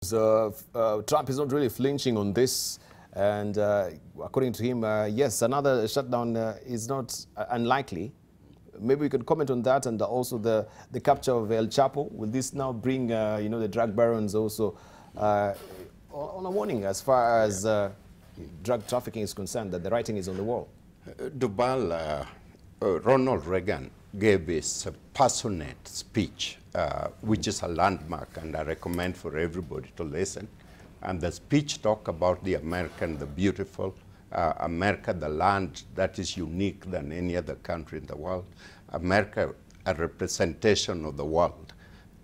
Trump is not really flinching on this, and according to him, yes, another shutdown is not unlikely. Maybe we could comment on that, and also the capture of El Chapo. Will this now bring the drug barons also on a warning as far as drug trafficking is concerned, that the writing is on the wall? Debarl, Ronald Reagan gave his passionate speech, which is a landmark, and I recommend for everybody to listen. And the speech talked about the American, the beautiful, America, the land that is unique than any other country in the world. America, a representation of the world.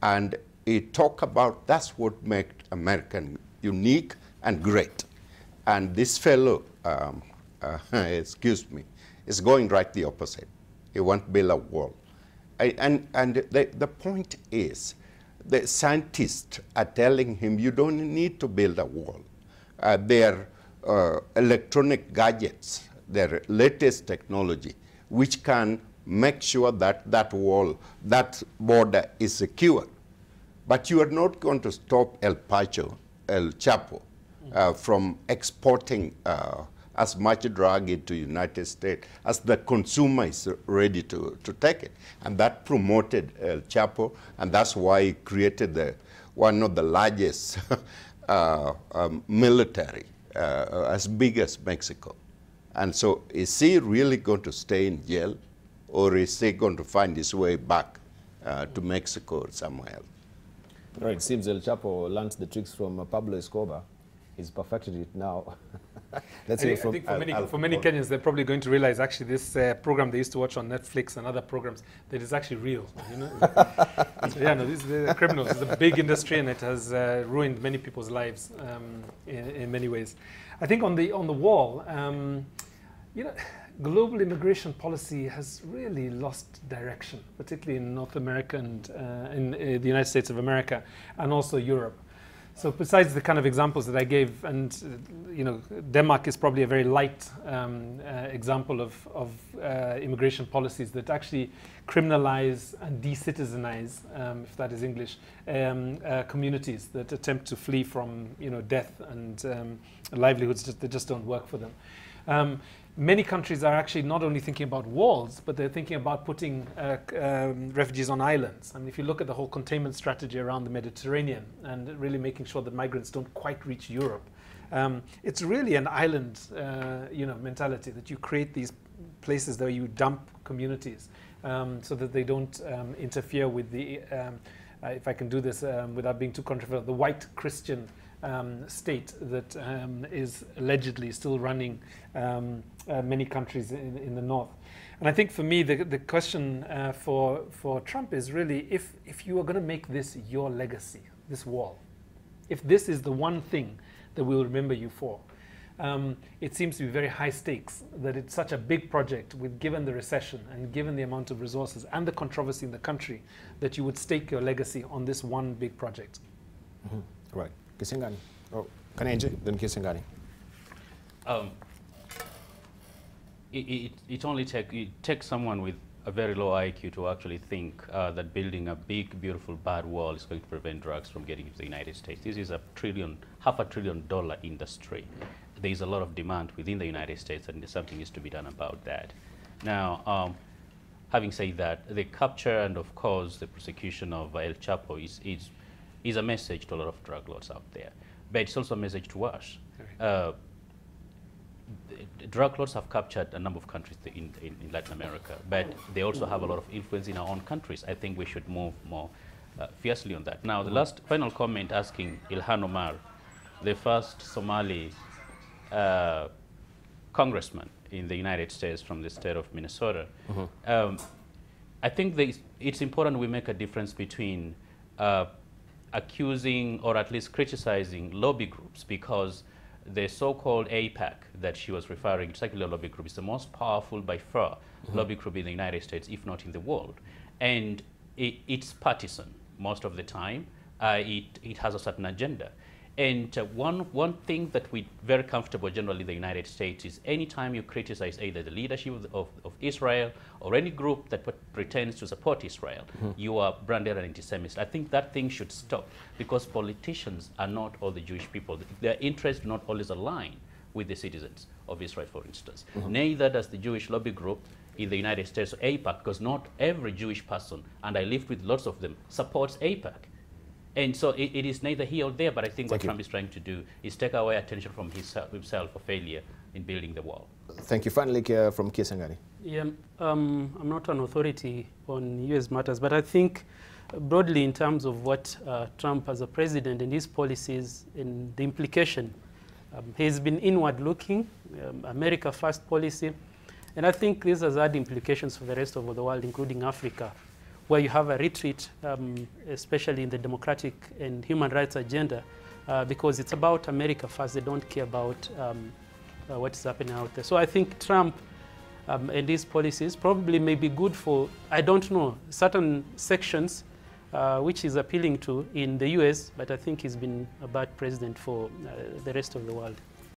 And he talked about that's what makes American unique and great. And this fellow, excuse me, is going right the opposite. He wants to build a wall. And the point is, the scientists are telling him you don't need to build a wall. Their electronic gadgets, their latest technology, which can make sure that that wall, that border is secure. But you are not going to stop El Chapo from exporting as much drug into the United States as the consumer is ready to take it. And that promoted El Chapo, and that's why he created one of the largest military, as big as Mexico. And so is he really going to stay in jail, or is he going to find his way back to Mexico or somewhere else? Right, it seems El Chapo learned the tricks from Pablo Escobar. He's perfected it now. I think for many Kenyans, they're probably going to realize actually this program they used to watch on Netflix and other programs, that is actually real. You know? Yeah, no, these are criminals. It's a big industry, and it has ruined many people's lives in many ways. I think on the wall, global immigration policy has really lost direction, particularly in North America and in the United States of America, and also Europe. So besides the kind of examples that I gave, and Denmark is probably a very light example of immigration policies that actually criminalize and de-citizenize, if that is English, communities that attempt to flee from death and livelihoods that just don't work for them. Many countries are actually not only thinking about walls, but they're thinking about putting refugees on islands. I mean, if you look at the whole containment strategy around the Mediterranean and really making sure that migrants don't quite reach Europe, it's really an island mentality, that you create these places where you dump communities so that they don't interfere with the, if I can do this without being too controversial, the white Christian state that is allegedly still running many countries in the north. And I think for me, the question for Trump is really, if you are going to make this your legacy, this wall, if this is the one thing that we'll remember you for, it seems to be very high stakes, that it's such a big project, given the recession and given the amount of resources and the controversy in the country, that you would stake your legacy on this one big project. Mm-hmm. Right. Kisiangani. Oh, Khannenje, then Kisiangani. It takes someone with a very low IQ to actually think that building a big, beautiful, bad wall is going to prevent drugs from getting into the United States. This is half a trillion dollar industry. There is a lot of demand within the United States, and something is to be done about that. Now, having said that, the capture and, of course, the prosecution of El Chapo is a message to a lot of drug lords out there. But it's also a message to us. Drug lords have captured a number of countries in Latin America, but they also have a lot of influence in our own countries. I think we should move more fiercely on that. Now, the final comment, asking Ilhan Omar, the first Somali congressman in the United States from the state of Minnesota. I think it's important we make a difference between accusing or at least criticizing lobby groups, because the so-called AIPAC that she was referring to, secular lobby group, is the most powerful by far lobby group in the United States, if not in the world. And it's partisan most of the time. It has a certain agenda. And one thing that we're very comfortable generally in the United States is anytime you criticize either the leadership of Israel or any group that pretends to support Israel, you are branded an anti-Semite. I think that thing should stop, because politicians are not all the Jewish people. Their interests not always align with the citizens of Israel, for instance. Neither does the Jewish lobby group in the United States, or AIPAC, because not every Jewish person, and I lived with lots of them, supports AIPAC. And so it is neither here or there, but I think what Trump is trying to do is take away attention from himself for failure in building the wall. Thank you. Finally, from Kisiangani. Yeah, I'm not an authority on U.S. matters, but I think broadly in terms of what Trump as a president and his policies and the implication, he's been inward-looking, America First policy, and I think this has had implications for the rest of the world, including Africa, where you have a retreat, especially in the democratic and human rights agenda, because it's about America first. They don't care about what is happening out there. So I think Trump and his policies probably may be good for, I don't know, certain sections which he's appealing to in the US, but I think he's been a bad president for the rest of the world.